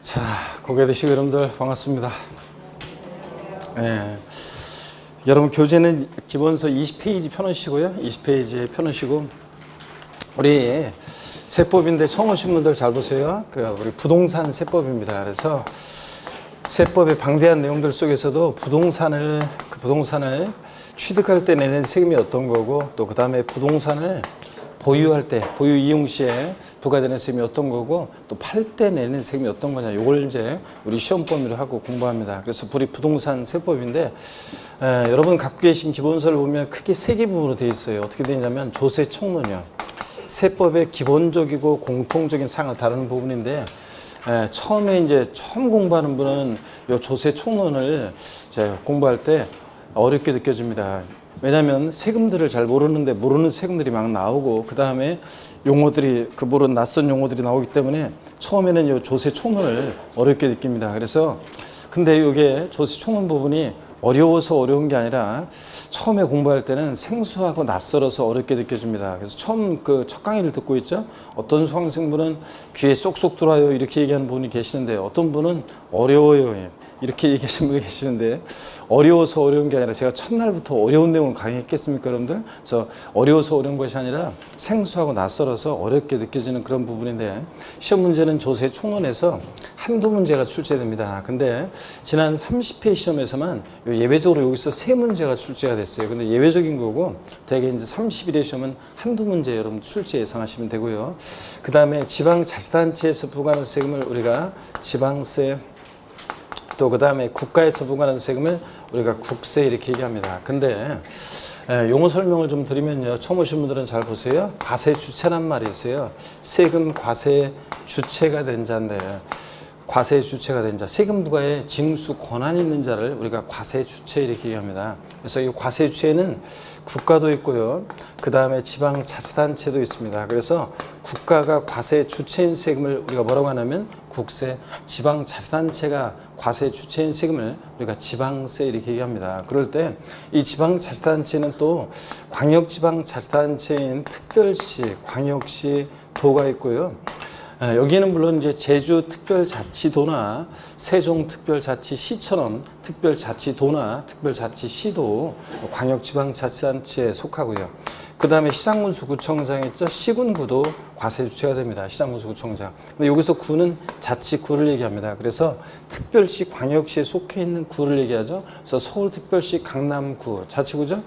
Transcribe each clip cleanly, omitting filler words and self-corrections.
자, 고개 드시고 여러분들 반갑습니다. 여러분 교재는 기본서 20페이지 펴놓으시고요. 20페이지에 펴놓으시고 우리 세법인데 처음 오신 분들 잘 보세요. 우리 부동산 세법입니다. 그래서 세법의 방대한 내용들 속에서도 부동산을 취득할 때 내는 세금이 어떤 거고 또 그 다음에 부동산을 보유할 때, 보유 이용 시에 부과되는 세금이 어떤 거고 또 팔 때 내는 세금이 어떤 거냐, 요걸 이제 우리 시험 범위로 하고 공부합니다. 그래서 우리 부동산 세법인데 여러분 갖고 계신 기본서를 보면 크게 세 개 부분으로 되어 있어요. 어떻게 되냐면 조세 총론이요. 세법의 기본적이고 공통적인 사항을 다루는 부분인데 처음 공부하는 분은 이 조세 총론을 이제 공부할 때 어렵게 느껴집니다. 왜냐하면 세금들을 잘 모르는데 모르는 세금들이 막 나오고 그 다음에 용어들이 모르는 낯선 용어들이 나오기 때문에 처음에는 이 조세 총론을 어렵게 느낍니다. 그래서 근데 이게 조세 총론 부분이 어려워서 어려운 게 아니라 처음에 공부할 때는 생소하고 낯설어서 어렵게 느껴집니다. 그래서 처음 첫 강의를 듣고 있죠. 어떤 수강생분은 귀에 쏙쏙 들어와요 이렇게 얘기하는 분이 계시는데 어떤 분은 어려워요 이렇게 얘기하시는 분이 계시는데 어려워서 어려운 게 아니라 제가 첫날부터 어려운 내용을 강의했겠습니까 여러분들? 그래서 어려워서 어려운 것이 아니라 생소하고 낯설어서 어렵게 느껴지는 그런 부분인데 시험 문제는 조세 총론에서 한두 문제가 출제됩니다. 근데 지난 30회 시험에서만 예외적으로 여기서 세 문제가 출제가 됐어요. 근데 예외적인 거고 대개 이제 31회 시험은 한두 문제 여러분 출제 예상하시면 되고요. 그 다음에 지방자치단체에서 부과하는 세금을 우리가 지방세 또 그 다음에 국가에서 부과하는 세금을 우리가 국세 이렇게 얘기합니다. 근데 용어 설명을 좀 드리면요. 처음 오신 분들은 잘 보세요. 과세주체란 말이 있어요. 세금 과세 주체가 된 자인데 과세 주체가 된 자, 세금 부과에 징수 권한이 있는 자를 우리가 과세 주체 이렇게 얘기합니다. 그래서 이 과세 주체는 국가도 있고요. 그 다음에 지방자치단체도 있습니다. 그래서 국가가 과세 주체인 세금을 우리가 뭐라고 하냐면 국세, 지방자치단체가 과세 주체인 세금을 우리가 지방세 이렇게 얘기합니다. 그럴 때 이 지방자치단체는 또 광역지방자치단체인 특별시, 광역시, 도가 있고요. 여기는 물론 이제 제주특별자치도나 세종특별자치시처럼 특별자치도나 특별자치시도 광역지방자치단체에 속하고요. 그 다음에 시장군수구청장 있죠? 시군구도 과세주체가 됩니다. 시장군수구청장. 근데 여기서 구는 자치구를 얘기합니다. 그래서 특별시, 광역시에 속해 있는 구를 얘기하죠. 그래서 서울특별시 강남구 자치구죠.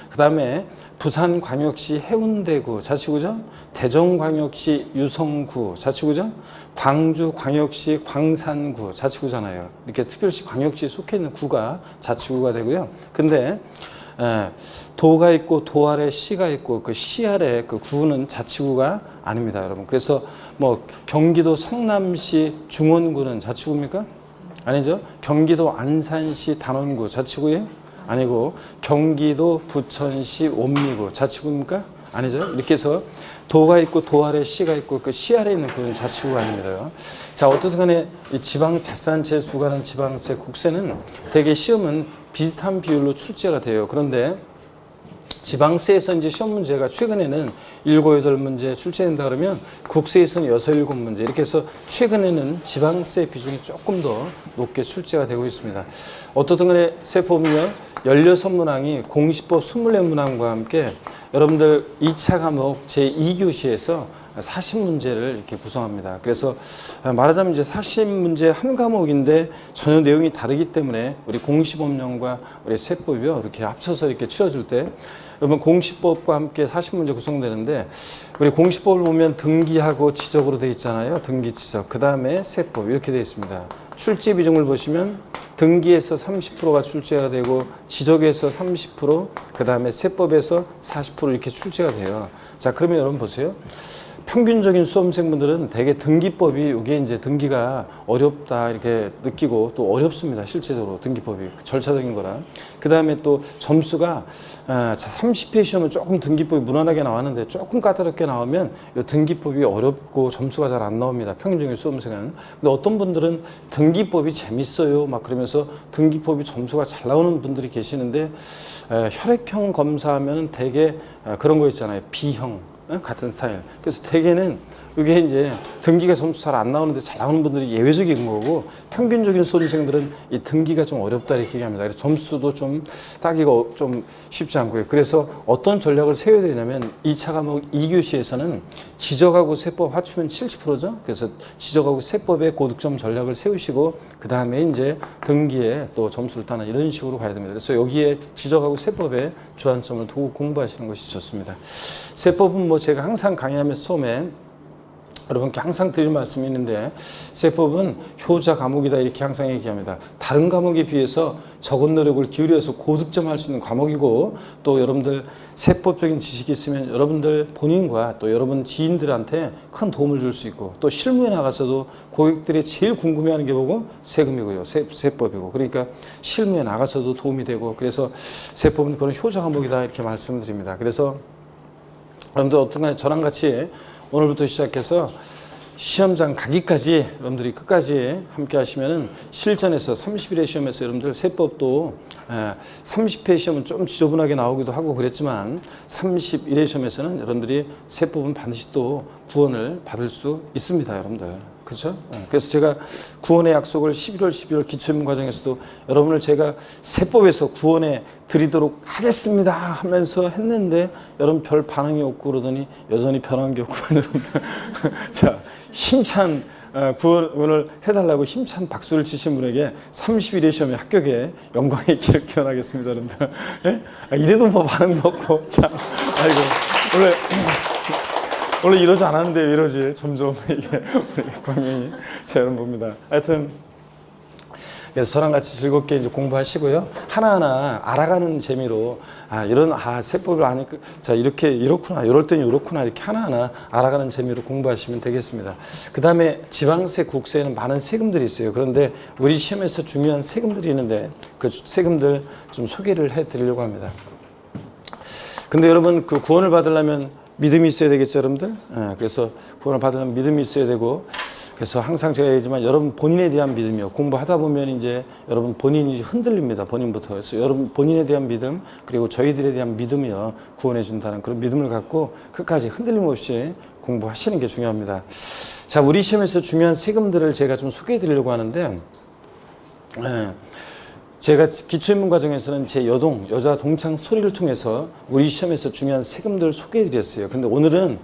그 다음에 부산광역시 해운대구 자치구죠. 대전광역시 유성구 자치구죠. 광주광역시 광산구 자치구잖아요. 이렇게 특별시 광역시에 속해 있는 구가 자치구가 되고요. 근데 도가 있고 도 아래 시가 있고 그 시 아래 그 구는 자치구가 아닙니다, 여러분. 그래서 뭐 경기도 성남시 중원구는 자치구입니까? 아니죠. 경기도 안산시 단원구 자치구예요? 아니고 경기도 부천시 원미구 자치구입니까? 아니죠. 이렇게 해서 도가 있고 도 아래 시가 있고 그 시 아래에 있는 구는 자치구가 아닙니다. 자, 어떻든 간에 이 지방자치단체에서 부과하는 지방세, 국세는 대개 시험은 비슷한 비율로 출제가 돼요. 그런데 지방세에서 이제 시험 문제가 최근에는 7, 8문제 출제된다 그러면 국세에서는 6, 7문제 이렇게 해서 최근에는 지방세 비중이 조금 더 높게 출제가 되고 있습니다. 어떻든 간에 세법은요 16문항이 공시법 24문항과 함께 여러분들 2차 과목 제2교시에서 40문제를 이렇게 구성합니다. 그래서 말하자면 이제 40문제 한 과목인데 전혀 내용이 다르기 때문에 우리 공시법령과 우리 세법이요 이렇게 합쳐서 이렇게 치러줄 때 여러분 공시법과 함께 40문제 구성되는데 우리 공시법을 보면 등기하고 지적으로 되어 있잖아요. 등기, 지적. 그 다음에 세법 이렇게 되어 있습니다. 출제 비중을 보시면 등기에서 30%가 출제가 되고 지적에서 30%, 그 다음에 세법에서 40% 이렇게 출제가 돼요. 자, 그러면 여러분 보세요. 평균적인 수험생분들은 대개 등기법이 이게 이제 등기가 어렵다 이렇게 느끼고 또 어렵습니다. 실제적으로 등기법이 절차적인 거라. 그 다음에 또 점수가 30회 시험은 조금 등기법이 무난하게 나왔는데 조금 까다롭게 나오면 이 등기법이 어렵고 점수가 잘 안 나옵니다. 평균적인 수험생은. 근데 어떤 분들은 등기법이 재밌어요 막 그러면서 등기법이 점수가 잘 나오는 분들이 계시는데 혈액형 검사하면 대개 그런 거 있잖아요. B형. 같은 스타일. 그래서 대개는 이게 이제 등기가 점수 잘 안 나오는데 잘 나오는 분들이 예외적인 거고, 평균적인 수험생들은 이 등기가 좀 어렵다 이렇게 얘기합니다. 그래서 점수도 좀 따기가 좀 쉽지 않고요. 그래서 어떤 전략을 세워야 되냐면 2차 과목 2교시에서는 지적하고 세법 합치면 70%죠. 그래서 지적하고 세법의 고득점 전략을 세우시고 그 다음에 이제 등기에 또 점수를 따는 이런 식으로 가야 됩니다. 그래서 여기에 지적하고 세법에 주안점을 두고 공부하시는 것이 좋습니다. 세법은 뭐 제가 항상 강의하면서 처음에 여러분께 항상 드릴 말씀이 있는데, 세법은 효자 과목이다 이렇게 항상 얘기합니다. 다른 과목에 비해서 적은 노력을 기울여서 고득점 할 수 있는 과목이고, 또 여러분들 세법적인 지식이 있으면 여러분들 본인과 또 여러분 지인들한테 큰 도움을 줄 수 있고, 또 실무에 나가서도 고객들이 제일 궁금해하는 게 뭐고? 세금이고요. 세법이고. 그러니까 실무에 나가서도 도움이 되고, 그래서 세법은 그런 효자 과목이다 이렇게 말씀드립니다. 그래서 여러분들 어떤 간에 저랑 같이 오늘부터 시작해서 시험장 가기까지 여러분들이 끝까지 함께 하시면은 실전에서 30일의 시험에서 여러분들 세법도 30회 시험은 좀 지저분하게 나오기도 하고 그랬지만 31회 시험에서는 여러분들이 세법은 반드시 또 구원을 받을 수 있습니다, 여러분들. 그렇죠? 그래서 제가 구원의 약속을 11월 12월 기초입문 과정에서도 여러분을 제가 세법에서 구원해 드리도록 하겠습니다 하면서 했는데 여러분 별 반응이 없고 그러더니 여전히 변한 게 없고 여러분들 자, 힘찬 구원을 해달라고 힘찬 박수를 치신 분에게 30일의 시험에 합격에 영광의 길을 기원하겠습니다, 여러분들. 예? 이래도 뭐 반응도 없고 참, 아이고 원래 이러지 않았는데 왜 이러지? 점점 이게 우리 광명이 제 여러분 봅니다. 하여튼 그래서 저랑 같이 즐겁게 이제 공부하시고요. 하나하나 알아가는 재미로 세법을 아니까 자 이렇게 이렇구나, 이럴 땐 이렇구나 이렇게 하나하나 알아가는 재미로 공부하시면 되겠습니다. 그 다음에 지방세, 국세에는 많은 세금들이 있어요. 그런데 우리 시험에서 중요한 세금들이 있는데 그 세금들 좀 소개를 해드리려고 합니다. 근데 여러분 그 구원을 받으려면 믿음이 있어야 되겠죠, 여러분들? 그래서 구원을 받으려면 믿음이 있어야 되고, 그래서 항상 제가 얘기하지만 여러분 본인에 대한 믿음이요. 공부하다 보면 이제 여러분 본인이 흔들립니다. 본인부터. 그래서 여러분 본인에 대한 믿음, 그리고 저희들에 대한 믿음이요. 구원해 준다는 그런 믿음을 갖고 끝까지 흔들림 없이 공부하시는 게 중요합니다. 자, 우리 시험에서 중요한 세금들을 제가 좀 소개해 드리려고 하는데, 제가 기초입문 과정에서는 제 여자 동창 스토리를 통해서 우리 시험에서 중요한 세금들을 소개해 드렸어요. 근데 오늘은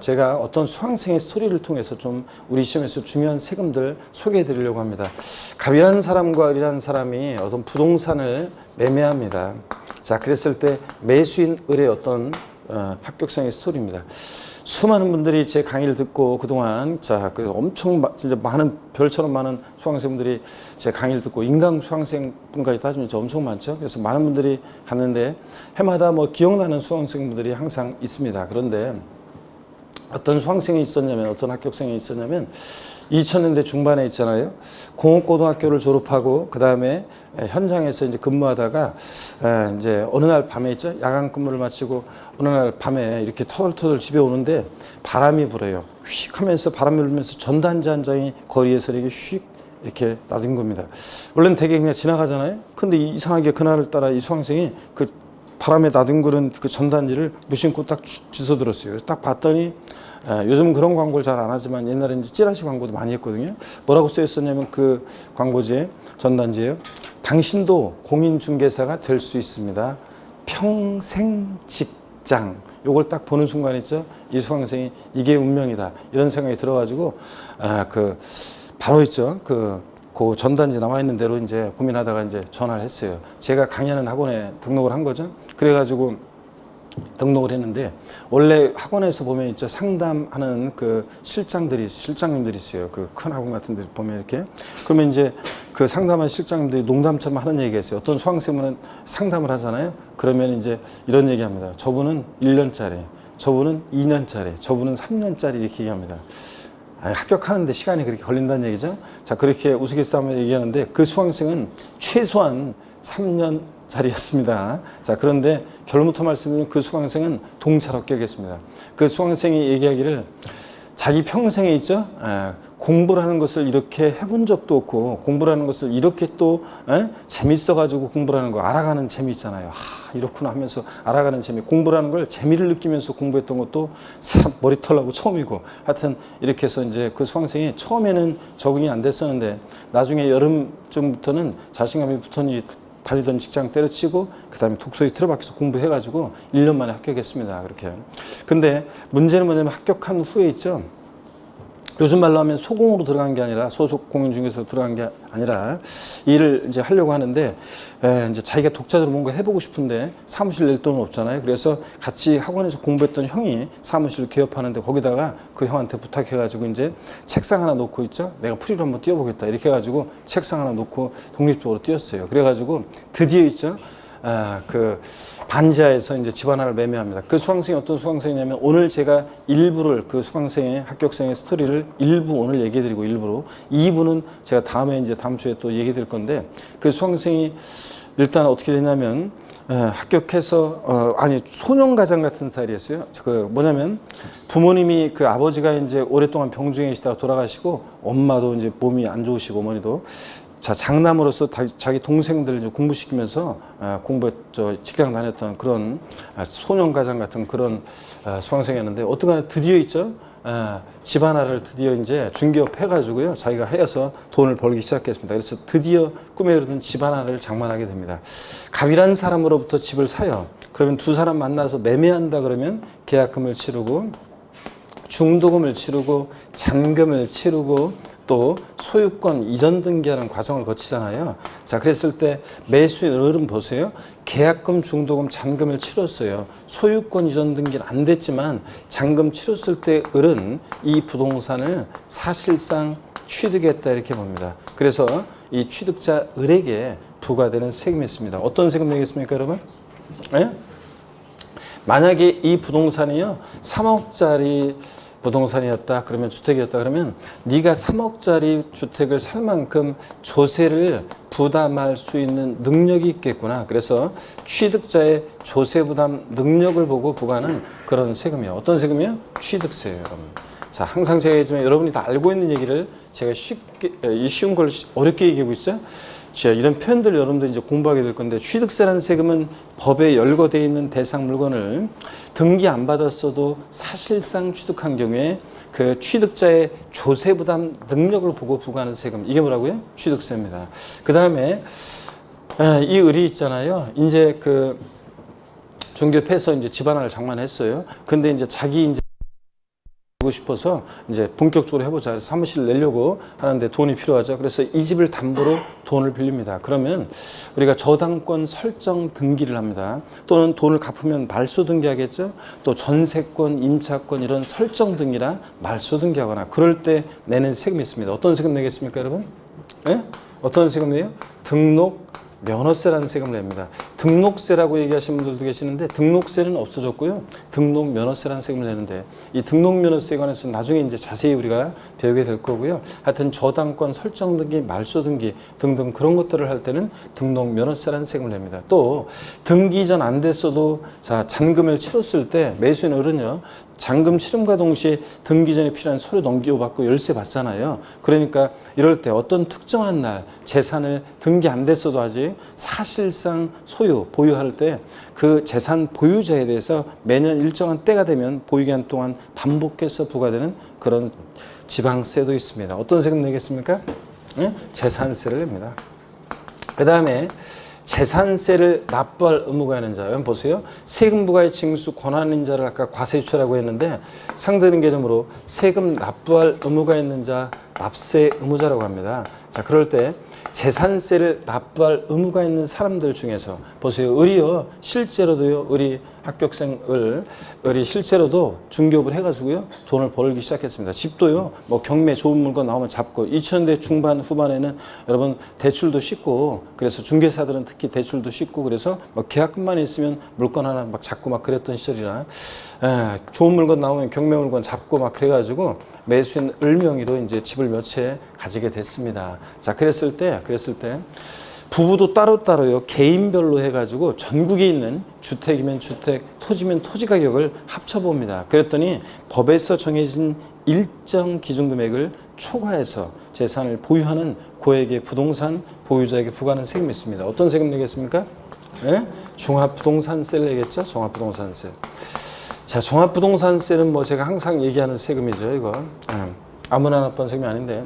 제가 어떤 수강생의 스토리를 통해서 좀 우리 시험에서 중요한 세금들 소개해 드리려고 합니다. 갑이라는 사람과 을이라는 사람이 어떤 부동산을 매매합니다. 자, 그랬을 때 매수인 을의 어떤 합격생의 스토리입니다. 수많은 분들이 제 강의를 듣고 그동안 엄청 진짜 많은 별처럼 많은 수강생분들이 제 강의를 듣고 인강 수강생분까지 따지면 엄청 많죠. 그래서 많은 분들이 갔는데 해마다 뭐 기억나는 수강생분들이 항상 있습니다. 그런데 어떤 수강생이 있었냐면 어떤 합격생이 있었냐면 2000년대 중반에 있잖아요. 공업고등학교를 졸업하고 그 다음에 현장에서 이제 근무하다가 이제 어느 날 밤에 있죠. 야간 근무를 마치고 어느 날 밤에 이렇게 터덜터덜 집에 오는데 바람이 불어요. 휙 하면서 바람이 불면서 전단지 한 장이 거리에서 이렇게 휙 이렇게 놔둔 겁니다. 원래는 되게 그냥 지나가잖아요. 근데 이상하게 그날을 따라 이 수강생이 그 바람에 나뒹구는 그 전단지를 무심코 딱 주워들었어요. 딱 봤더니 요즘 그런 광고를 잘 안 하지만 옛날에 이제 찌라시 광고도 많이 했거든요. 뭐라고 써 있었냐면 그 광고지에 전단지에요. 당신도 공인중개사가 될 수 있습니다. 평생 직장. 요걸 딱 보는 순간 있죠. 이 수강생이 이게 운명이다. 이런 생각이 들어가지고 바로 있죠. 그 전단지 남아 있는 대로 이제 고민하다가 이제 전화를 했어요. 제가 강의하는 학원에 등록을 한 거죠. 그래가지고 등록을 했는데 원래 학원에서 보면 있죠. 상담하는 그 실장님들이 있어요. 그 큰 학원 같은 데 보면 이렇게. 그러면 이제 그 상담하는 실장님들이 농담처럼 하는 얘기가 있어요. 어떤 수강생은 상담을 하잖아요. 그러면 이제 이런 얘기 합니다. 저분은 1년짜리, 저분은 2년짜리, 저분은 3년짜리 이렇게 얘기합니다. 합격하는데 시간이 그렇게 걸린다는 얘기죠. 자, 그렇게 우스갯소리로 얘기하는데 그 수강생은 최소한 3년짜리였습니다. 자, 그런데 결론부터 말씀드리면 그 수강생은 동찰 합격했습니다. 그 수강생이 얘기하기를 자기 평생에 있죠. 공부라는 것을 이렇게 해본 적도 없고 공부라는 것을 이렇게 또 재밌어가지고 공부라는 거 알아가는 재미 있잖아요. 이렇구나 하면서 알아가는 재미, 공부라는 걸 재미를 느끼면서 공부했던 것도 참 머리털 나고 처음이고, 하여튼 이렇게 해서 이제 그 수강생이 처음에는 적응이 안 됐었는데 나중에 여름쯤부터는 자신감이 붙더니 다니던 직장 때려치고 그 다음에 독서에 틀어박혀서 공부해가지고 1년 만에 합격했습니다. 그렇게. 근데 문제는 뭐냐면 합격한 후에 있죠. 요즘 말로 하면 소공으로 들어간 게 아니라, 소속 공인 중개사로 들어간 게 아니라 일을 이제 하려고 하는데 이제 자기가 독자적으로 뭔가 해보고 싶은데 사무실 낼 돈은 없잖아요. 그래서 같이 학원에서 공부했던 형이 사무실을 개업하는데 거기다가 그 형한테 부탁해가지고 이제 책상 하나 놓고 있죠. 내가 프리로 한번 뛰어보겠다 이렇게 해가지고 책상 하나 놓고 독립적으로 뛰었어요. 그래가지고 드디어 있죠. 그 반지하에서 이제 집 하나를 매매합니다. 그 수강생이 어떤 수강생이냐면, 오늘 제가 일부를 그 수강생의 합격생의 스토리를 일부 오늘 얘기해 드리고, 일부로 2부는 제가 다음에 이제 다음 주에 또 얘기해 드릴 건데, 그 수강생이 일단 어떻게 됐냐면 합격해서 소년가장 같은 스타일이었어요. 그 뭐냐면 부모님이, 그 아버지가 이제 오랫동안 병중에 계시다가 돌아가시고, 엄마도 이제 몸이 안 좋으시고 어머니도, 자, 장남으로서 자기 동생들을 이제 공부시키면서 직장 다녔던 그런 소년가장 같은 그런 수강생이었는데, 어떡하나 드디어 있죠. 집 하나를 드디어 이제 중개업 해가지고요. 자기가 해서 돈을 벌기 시작했습니다. 그래서 드디어 꿈에 이르던 집 하나를 장만하게 됩니다. 갑이라는 사람으로부터 집을 사요. 그러면 두 사람 만나서 매매한다 그러면 계약금을 치르고, 중도금을 치르고, 잔금을 치르고, 또 소유권 이전 등기하는 과정을 거치잖아요. 자, 그랬을 때 매수인 을은 보세요. 계약금, 중도금, 잔금을 치렀어요. 소유권 이전 등기는 안 됐지만 잔금 치렀을 때 을은 이 부동산을 사실상 취득했다 이렇게 봅니다. 그래서 이 취득자 을에게 부과되는 세금이 있습니다. 어떤 세금 내겠습니까, 여러분? 네? 만약에 이 부동산이요 3억짜리 부동산이었다, 그러면 주택이었다 그러면 네가 3억짜리 주택을 살 만큼 조세를 부담할 수 있는 능력이 있겠구나. 그래서 취득자의 조세 부담 능력을 보고 부과하는 그런 세금이에요. 어떤 세금이요? 취득세예요, 여러분. 자, 항상 제가 얘기했지만 여러분이 다 알고 있는 얘기를 제가 쉬운 걸 어렵게 얘기하고 있어요. 자, 이런 표현들 여러분들 이제 공부하게 될 건데, 취득세라는 세금은 법에 열거되어 있는 대상 물건을 등기 안 받았어도 사실상 취득한 경우에 그 취득자의 조세 부담 능력을 보고 부과하는 세금, 이게 뭐라고요? 취득세입니다. 그 다음에 이 을이 있잖아요. 이제 그 중개업해서 이제 집 하나를 장만했어요. 근데 이제 자기 이제 고 싶어서 이제 본격적으로 해보자. 그래서 사무실 내려고 하는데 돈이 필요하죠. 그래서 이 집을 담보로 돈을 빌립니다. 그러면 우리가 저당권 설정 등기를 합니다. 또는 돈을 갚으면 말소 등기하겠죠. 또 전세권, 임차권 이런 설정 등기나 말소 등기하거나 그럴 때 내는 세금이 있습니다. 어떤 세금 내겠습니까, 여러분? 네? 어떤 세금 내요? 등록 면허세라는 세금을 냅니다. 등록세라고 얘기하시는 분들도 계시는데 등록세는 없어졌고요. 등록 면허세라는 세금을 내는데, 이 등록 면허세에 관해서는 나중에 이제 자세히 우리가 배우게 될 거고요. 하여튼 저당권 설정 등기, 말소 등기 등등 그런 것들을 할 때는 등록 면허세라는 세금을 냅니다. 또 등기 이전 안 됐어도 자, 잔금을 치렀을 때 매수인 을은요, 잔금 치름과 동시에 등기 전에 필요한 서류 넘겨받고 열세 받잖아요. 그러니까 이럴 때 어떤 특정한 날 재산을 등기 안 됐어도 아직 사실상 보유할 때 그 재산 보유자에 대해서 매년 일정한 때가 되면 보유기간 동안 반복해서 부과되는 그런 지방세도 있습니다. 어떤 세금 내겠습니까? 네? 재산세를 냅니다. 그 다음에 재산세를 납부할 의무가 있는 자. 여러분 보세요. 세금 부과의 징수 권한인 자를 아까 과세유치라고 했는데, 상대는 개념으로 세금 납부할 의무가 있는 자, 납세 의무자라고 합니다. 자, 그럴 때 재산세를 납부할 의무가 있는 사람들 중에서 보세요. 을이요, 실제로도요, 을이 합격생 을이 실제로도 중개업을 해가지고요 돈을 벌기 시작했습니다. 집도요, 뭐 경매 좋은 물건 나오면 잡고, 2000년대 중반 후반에는 여러분 대출도 쉽고, 그래서 중개사들은 특히 대출도 쉽고, 그래서 뭐 계약금만 있으면 물건 하나 막 잡고 막 그랬던 시절이라, 좋은 물건 나오면 경매 물건 잡고 막 그래가지고 매수인 을명의로 이제 집을 몇 채 가지게 됐습니다. 자, 그랬을 때 부부도 따로따로요, 개인별로 해가지고 전국에 있는 주택이면 주택, 토지면 토지 가격을 합쳐봅니다. 그랬더니 법에서 정해진 일정 기준 금액을 초과해서 재산을 보유하는 고액의 부동산 보유자에게 부과하는 세금이 있습니다. 어떤 세금 내겠습니까? 네? 종합부동산세를 내겠죠? 종합부동산세. 자, 종합부동산세는 뭐 제가 항상 얘기하는 세금이죠, 이거. 아무나 납부하는 세금이 아닌데.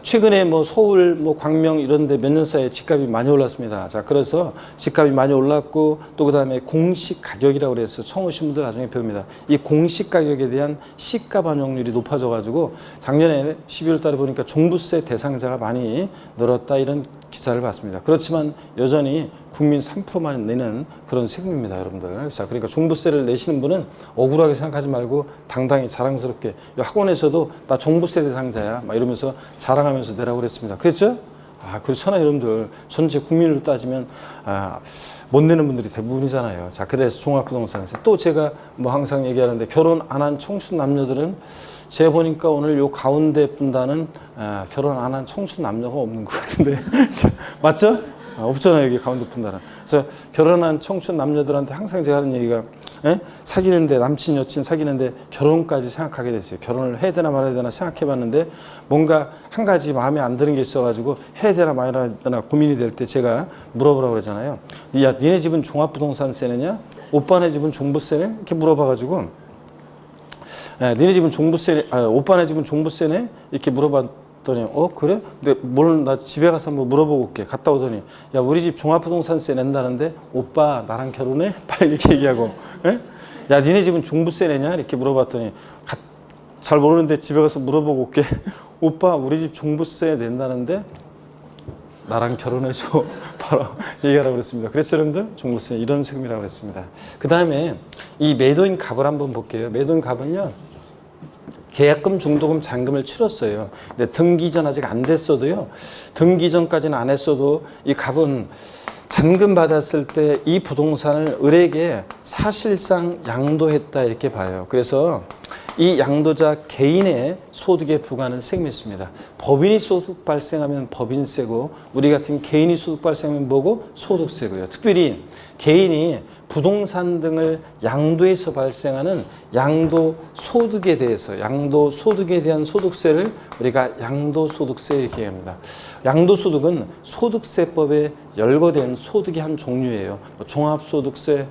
최근에 뭐 서울, 뭐 광명 이런 데 몇 년 사이에 집값이 많이 올랐습니다. 자, 그래서 집값이 많이 올랐고 또 그다음에 공시 가격이라고 그래서 처음 오신 분들 나중에 배웁니다. 이 공시 가격에 대한 시가 반영률이 높아져 가지고 작년에 12월 달에 보니까 종부세 대상자가 많이 늘었다 이런 기사를 봤습니다. 그렇지만 여전히 국민 3%만 내는 그런 세금입니다, 여러분들. 자, 그러니까 종부세를 내시는 분은 억울하게 생각하지 말고 당당히 자랑스럽게 학원에서도 나 종부세 대상자야 막 이러면서 자랑하면서 내라고 그랬습니다. 그랬죠? 그렇잖아요, 여러분들. 전체 국민으로 따지면 못 내는 분들이 대부분이잖아요. 자, 그래서 종합부동산세. 또 제가 뭐 항상 얘기하는데 결혼 안 한 청춘 남녀들은 제가 보니까 오늘 요 가운데 분단은 결혼 안 한 청춘 남녀가 없는 것 같은데 맞죠? 없잖아요, 여기 가운데 분단은. 그래서 결혼한 청춘 남녀들한테 항상 제가 하는 얘기가 사귀는데 남친 여친 사귀는데 결혼까지 생각하게 됐어요. 결혼을 해야 되나 말아야 되나 생각해 봤는데 뭔가 한 가지 마음에 안 드는 게 있어가지고 해야 되나 말아야 되나 고민이 될 때 제가 물어보라고 그러잖아요. 야, 니네 집은 종합부동산세 내냐? 오빠네 집은 종부세네? 이렇게 물어봐가지고 니네 집은 종부세, 오빠네 집은 종부세네? 이렇게 물어봤더니 그래? 근데 나 집에 가서 한번 물어보고 올게. 갔다 오더니 야, 우리 집 종합부동산세 낸다는데 오빠 나랑 결혼해? 빨리 이렇게 얘기하고 야, 니네 집은 종부세 내냐? 이렇게 물어봤더니 잘 모르는데 집에 가서 물어보고 올게. 오빠 우리 집 종부세 낸다는데 나랑 결혼해줘. 바로 얘기하라고 그랬습니다. 그래서 여러분들 종부세 이런 세금이라고 그랬습니다. 그 다음에 이 매도인 갑을 한번 볼게요. 매도인 갑은요, 계약금, 중도금, 잔금을 치렀어요. 근데 등기 전 아직 안 됐어도요, 등기 전까지는 안 했어도 이 갑은 잔금 받았을 때 이 부동산을 을에게 사실상 양도했다 이렇게 봐요. 그래서 이 양도자 개인의 소득에 부과하는 세금이 있습니다. 법인이 소득 발생하면 법인세고 우리 같은 개인이 소득 발생하면 뭐고? 소득세고요. 특별히 개인이 부동산 등을 양도해서 발생하는 양도소득에 대해서 양도소득에 대한 소득세를 우리가 양도소득세 이렇게 얘기합니다. 양도소득은 소득세법에 열거된 소득의 한 종류예요. 종합소득세,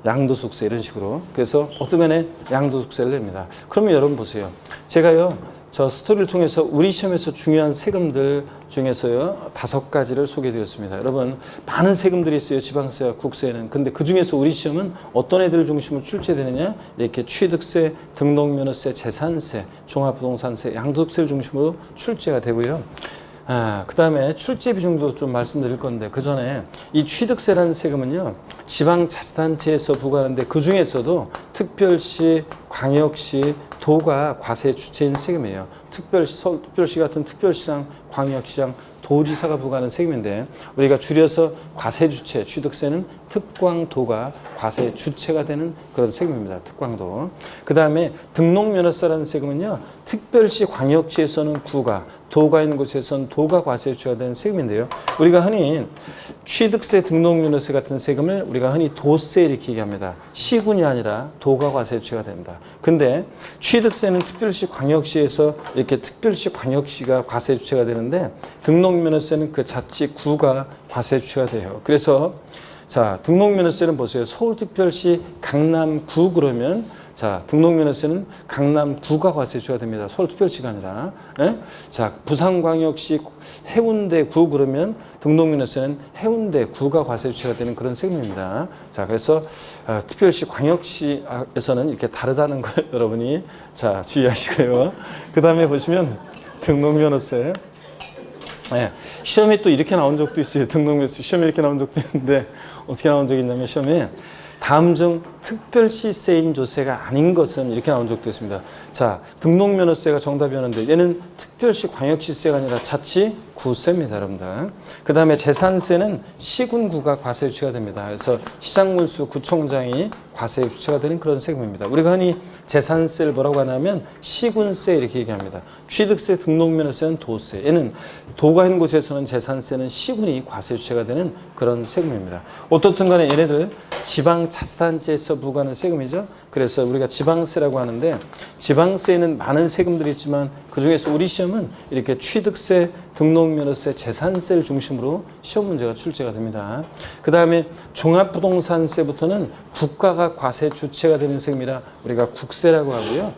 양도소득세 이런 식으로. 그래서 어떤 간에 양도소득세를 냅니다. 그러면 여러분 보세요. 제가요, 저 스토리를 통해서 우리 시험에서 중요한 세금들 중에서요 5가지를 소개해 드렸습니다. 여러분 많은 세금들이 있어요. 지방세와 국세에는. 근데 그 중에서 우리 시험은 어떤 애들을 중심으로 출제되느냐, 이렇게 취득세, 등록면허세, 재산세, 종합부동산세, 양도소득세를 중심으로 출제가 되고요. 그 다음에 출제 비중도 좀 말씀드릴 건데, 그 전에 이 취득세라는 세금은요 지방자치단체에서 부과하는데 그 중에서도 특별시, 광역시, 도가 과세 주체인 세금이에요. 특별시 같은 특별시장, 광역시장, 도지사가 부과하는 세금인데 우리가 줄여서 과세 주체, 취득세는 특광도가 과세 주체가 되는 그런 세금입니다. 특광도. 그 다음에 등록면허세라는 세금은요 특별시, 광역시에서는 구가, 도가 있는 곳에서는 도가 과세 주체가 되는 세금인데요. 우리가 흔히 취득세, 등록면허세 같은 세금을 우리가 흔히 도세 이렇게 얘기합니다. 시군이 아니라 도가 과세 주체가 된다. 근데 취득세는 특별시, 광역시에서 이렇게 특별시, 광역시가 과세 주체가 되는데 등록면허세는 그 자치구가 과세 주체가 돼요. 그래서 자, 등록면허세는 보세요. 서울특별시 강남구 그러면 자, 등록면허세는 강남구가 과세주가 됩니다. 서울특별시가 아니라. 자, 부산광역시 해운대구 그러면 등록면허세는 해운대구가 과세주가 되는 그런 세금입니다. 자, 그래서 특별시, 광역시에서는 이렇게 다르다는 걸 여러분이 자 주의하시고요. 그 다음에 보시면 등록면허세. 시험에 또 이렇게 나온 적도 있어요. 등록면허세 시험에 이렇게 나온 적도 있는데 어떻게 나온 적이 있냐면 시험에 다음 중 특별시세인 조세가 아닌 것은 이렇게 나온 적도 있습니다. 자, 등록면허세가 정답이었는데 얘는 특별시, 광역시세가 아니라 자치구세입니다, 여러분들. 그 다음에 재산세는 시군구가 과세 주체가 됩니다. 그래서 시장군수, 구청장이 과세 주체가 되는 그런 세금입니다. 우리가 흔히 재산세를 뭐라고 하냐면 시군세 이렇게 얘기합니다. 취득세, 등록면허세는 도세. 얘는 도가 있는 곳에서는 재산세는 시군이 과세 주체가 되는 그런 세금입니다. 어떻든 간에 얘네들 지방자치단체에서 대해서 부과하는 세금이죠. 그래서 우리가 지방세라고 하는데 지방세에는 많은 세금들이 있지만 그중에서 우리 시험은 이렇게 취득세, 등록면허세, 재산세를 중심으로 시험 문제가 출제가 됩니다. 그 다음에 종합부동산세부터는 국가가 과세 주체가 되는 세금이라 우리가 국세라고 하고요.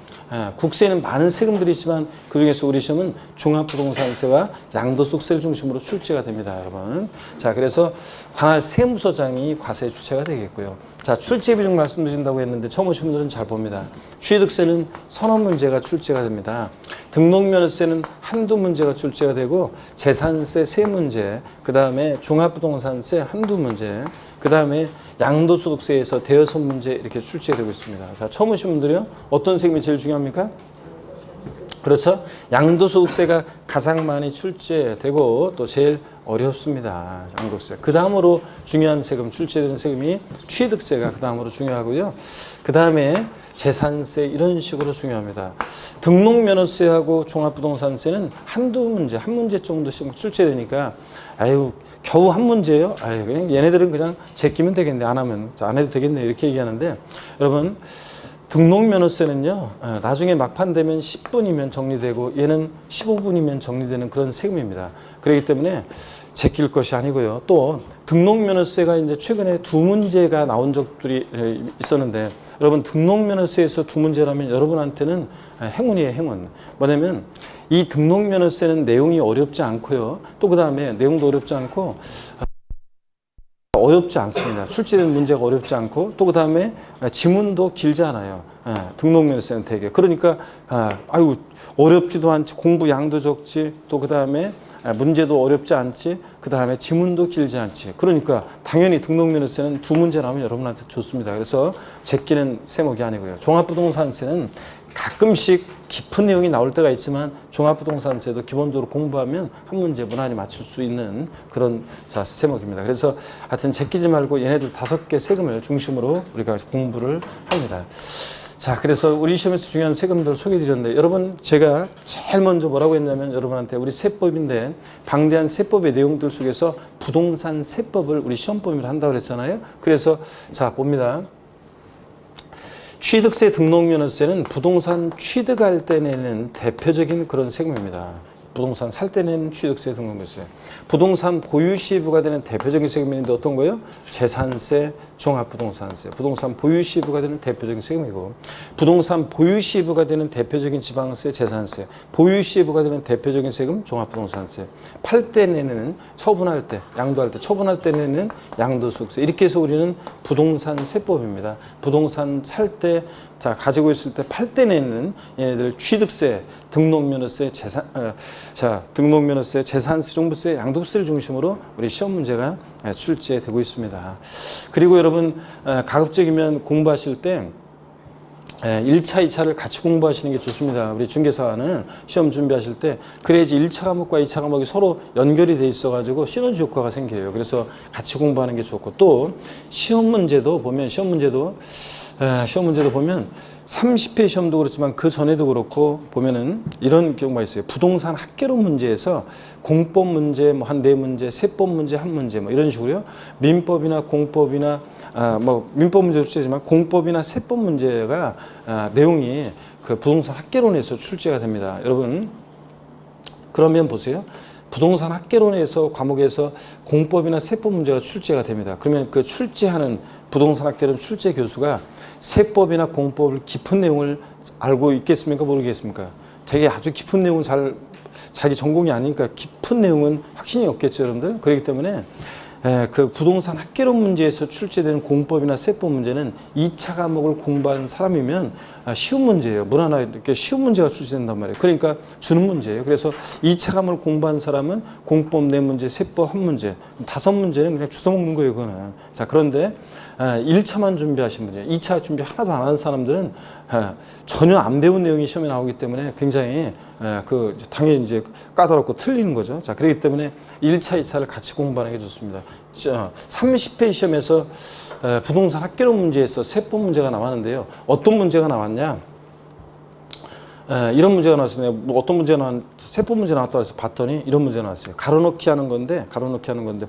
국세에는 많은 세금들이 있지만 그중에서 우리 시험은 종합부동산세와 양도소득세를 중심으로 출제가 됩니다, 여러분. 자, 그래서 관할 세무서장이 과세 주체가 되겠고요. 자, 출제 비중 말씀드린다고 했는데 처음 오신 분들은 잘 봅니다. 취득세는 서너 문제가 출제가 됩니다. 등록면허세는 한두 문제가 출제가 되고 재산세 세 문제, 그 다음에 종합부동산세 한두 문제, 그 다음에 양도소득세에서 대여섯 문제 이렇게 출제되고 있습니다. 자, 처음 오신 분들이요. 어떤 세금이 제일 중요합니까? 그렇죠. 양도소득세가 가장 많이 출제되고 또 제일 어렵습니다. 양도세. 그 다음으로 중요한 세금, 출제되는 세금이 취득세가 그 다음으로 중요하고요. 그 다음에 재산세 이런 식으로 중요합니다. 등록면허세하고 종합부동산세는 한두 문제, 한 문제 정도씩 출제되니까 아유 겨우 한 문제예요. 아유 그냥 얘네들은 그냥 제끼면 되겠네. 안 하면 안 해도 되겠네 이렇게 얘기하는데 여러분 등록면허세는요 나중에 막판 되면 10분이면 정리되고 얘는 15분이면 정리되는 그런 세금입니다. 그렇기 때문에 제낄 것이 아니고요. 또 등록면허세가 이제 최근에 두 문제가 나온 적들이 있었는데 여러분 등록면허세에서 두 문제라면 여러분한테는 행운이에요. 행운. 뭐냐면 이 등록면허세는 내용이 어렵지 않고요. 또 그 다음에 내용도 어렵지 않고 어렵지 않습니다. 출제된 문제가 어렵지 않고 또 그 다음에 지문도 길지 않아요. 등록면허세는 되게. 그러니까 아유 어렵지도 않지 공부 양도 적지 또 그 다음에 문제도 어렵지 않지 그 다음에 지문도 길지 않지. 그러니까 당연히 등록면허세는 두 문제 나오면 여러분한테 좋습니다. 그래서 제끼는 세목이 아니고요. 종합부동산세는 가끔씩 깊은 내용이 나올 때가 있지만 종합부동산세도 기본적으로 공부하면 한 문제 무난히 맞출 수 있는 그런 세목입니다. 그래서 하여튼 제끼지 말고 얘네들 5개 세금을 중심으로 우리가 공부를 합니다. 자, 그래서 우리 시험에서 중요한 세금들 소개해드렸는데 여러분 제가 제일 먼저 뭐라고 했냐면 여러분한테 우리 세법인데 방대한 세법의 내용들 속에서 부동산 세법을 우리 시험범위로 한다고 그랬잖아요. 그래서 자 봅니다. 취득세 등록면허세는 부동산 취득할 때 내는 대표적인 그런 세금입니다. 부동산 살 때 내는 취득세 등록면허세. 부동산 보유 시에 부과되는 대표적인 세금인데 어떤 거예요? 재산세, 종합부동산세. 부동산 보유 시에 부과되는 대표적인 세금이고 부동산 보유 시에 부과되는 대표적인 지방세, 재산세. 보유 시에 부과되는 대표적인 세금, 종합부동산세. 팔 때 내는 처분할 때, 양도할 때, 처분할 때 내는 양도소득세. 이렇게 해서 우리는 부동산 세법입니다. 부동산 살 때, 자 가지고 있을 때 팔 때 내는 얘네들 취득세, 등록면허세, 등록면허세, 재산세, 종부세, 양도세를 중심으로 우리 시험 문제가 출제되고 있습니다. 그리고 여러분 가급적이면 공부하실 때 1차, 2차를 같이 공부하시는 게 좋습니다. 우리 중개사는 시험 준비하실 때 그래야지 1차 과목과 2차 과목이 서로 연결이 돼 있어가지고 시너지 효과가 생겨요. 그래서 같이 공부하는 게 좋고 또 시험 문제도 보면 30회 시험도 그렇지만 그 전에도 그렇고 보면은 이런 경우가 있어요. 부동산 학개론 문제에서 공법 문제 뭐 한 4문제, 세법 문제 한 문제 뭐 이런 식으로요. 민법이나 공법이나 민법 문제도 출제지만 공법이나 세법 문제가 내용이 그 부동산 학개론에서 출제가 됩니다. 여러분 그러면 보세요. 부동산 학개론에서 과목에서 공법이나 세법 문제가 출제가 됩니다. 그러면 그 출제하는 부동산 학개론 출제 교수가 세법이나 공법을 깊은 내용을 알고 있겠습니까? 모르겠습니까? 되게 아주 깊은 내용은 자기 전공이 아니니까 깊은 내용은 확신이 없겠죠, 여러분들. 그렇기 때문에 그 부동산 학개론 문제에서 출제되는 공법이나 세법 문제는 2차 과목을 공부한 사람이면 쉬운 문제예요. 물 하나 이렇게 쉬운 문제가 출제된단 말이에요. 그러니까 주는 문제예요. 그래서 2차 과목을 공부한 사람은 공법 4문제, 세법 1문제, 5문제는 그냥 주워 먹는 거예요, 그거는. 자, 그런데 1차만 준비하신 분이에요. 2차 준비 하나도 안 하는 사람들은 전혀 안 배운 내용이 시험에 나오기 때문에 굉장히 당연히 이제 까다롭고 틀리는 거죠. 자, 그렇기 때문에 1차, 2차를 같이 공부하는 게 좋습니다. 30회 시험에서 부동산 학개론 문제에서 세법 문제가 나왔는데요. 어떤 문제가 나왔냐? 이런 문제가 나왔어요. 뭐 어떤 문제가 세법 문제 나왔다고 해서 봤더니 이런 문제가 나왔어요. 가로넣기 하는 건데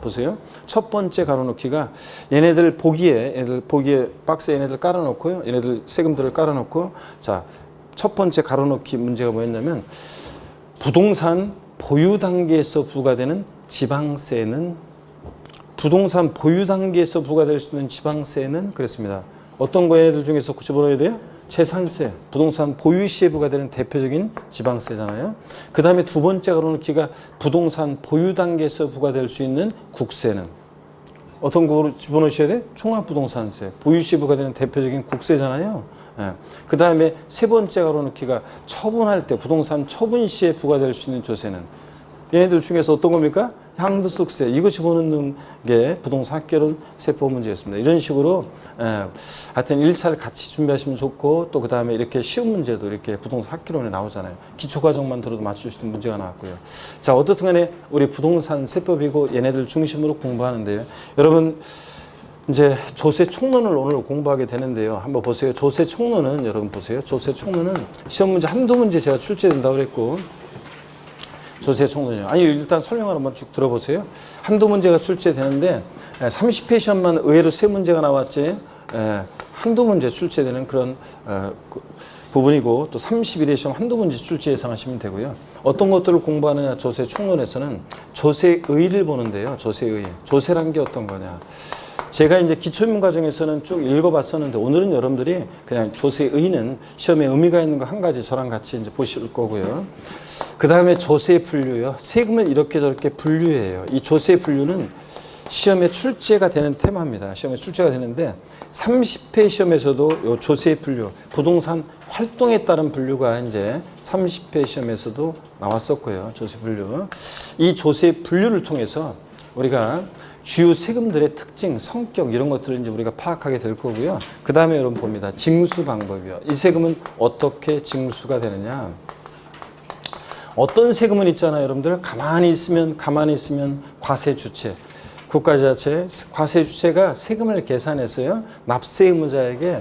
보세요. 첫 번째 가로넣기가 얘네들 보기에 박스에 얘네들 깔아놓고요. 얘네들 세금들을 깔아놓고, 자, 첫 번째 가로넣기 문제가 뭐였냐면, 부동산 보유 단계에서 부과되는 지방세는, 부동산 보유 단계에서 부과될 수 있는 지방세는 그랬습니다. 어떤 거 얘네들 중에서 집어넣어야 돼요? 재산세, 부동산 보유 시에 부과되는 대표적인 지방세잖아요. 그 다음에 두 번째 가로넣기가 부동산 보유 단계에서 부과될 수 있는 국세는 어떤 거로 집어넣으셔야 돼? 종합부동산세, 보유 시에 부과되는 대표적인 국세잖아요. 예. 그 다음에 세 번째 가로넣기가 처분할 때 부동산 처분 시에 부과될 수 있는 조세는 얘네들 중에서 어떤 겁니까? 양도소득세. 이거 집어넣는 게 부동산 합계론 세법 문제였습니다. 이런 식으로 하여튼 1차를 같이 준비하시면 좋고, 또 그 다음에 이렇게 쉬운 문제도 이렇게 부동산 합계론에 나오잖아요. 기초과정만 들어도 맞출 수 있는 문제가 나왔고요. 자, 어떻든 간에 우리 부동산 세법이고 얘네들 중심으로 공부하는데요. 여러분, 이제 조세 총론을 오늘 공부하게 되는데요. 한번 보세요. 조세 총론은, 여러분 보세요. 조세 총론은 시험 문제 한두 문제 제가 출제된다고 그랬고, 조세 총론이요. 아니, 일단 설명을 한번 쭉 들어보세요. 한두 문제가 출제되는데 30회 시험만 의외로 세 문제가 나왔지, 한두 문제 출제되는 그런 부분이고, 또 31회 시험 한두 문제 출제 예상하시면 되고요. 어떤 것들을 공부하느냐, 조세 총론에서는 조세의를 보는데요. 조세의. 조세란 게 어떤 거냐. 제가 이제 기초입문 과정에서는 쭉 읽어봤었는데, 오늘은 여러분들이 그냥 조세의는 시험에 의미가 있는 거 한 가지 저랑 같이 이제 보실 거고요. 그 다음에 조세 분류요. 세금을 이렇게 저렇게 분류해요. 이 조세 분류는 시험에 출제가 되는 테마입니다. 시험에 출제가 되는데 30회 시험에서도 요 조세 분류, 부동산 활동에 따른 분류가 이제 30회 시험에서도 나왔었고요. 조세 분류. 이 조세 분류를 통해서 우리가 주요 세금들의 특징, 성격 이런 것들을 이제 우리가 파악하게 될 거고요. 그 다음에 여러분 봅니다. 징수 방법이요. 이 세금은 어떻게 징수가 되느냐. 어떤 세금은 있잖아요. 여러분들 가만히 있으면 과세 주체, 국가자체, 과세 주체가 세금을 계산해서요. 납세 의무자에게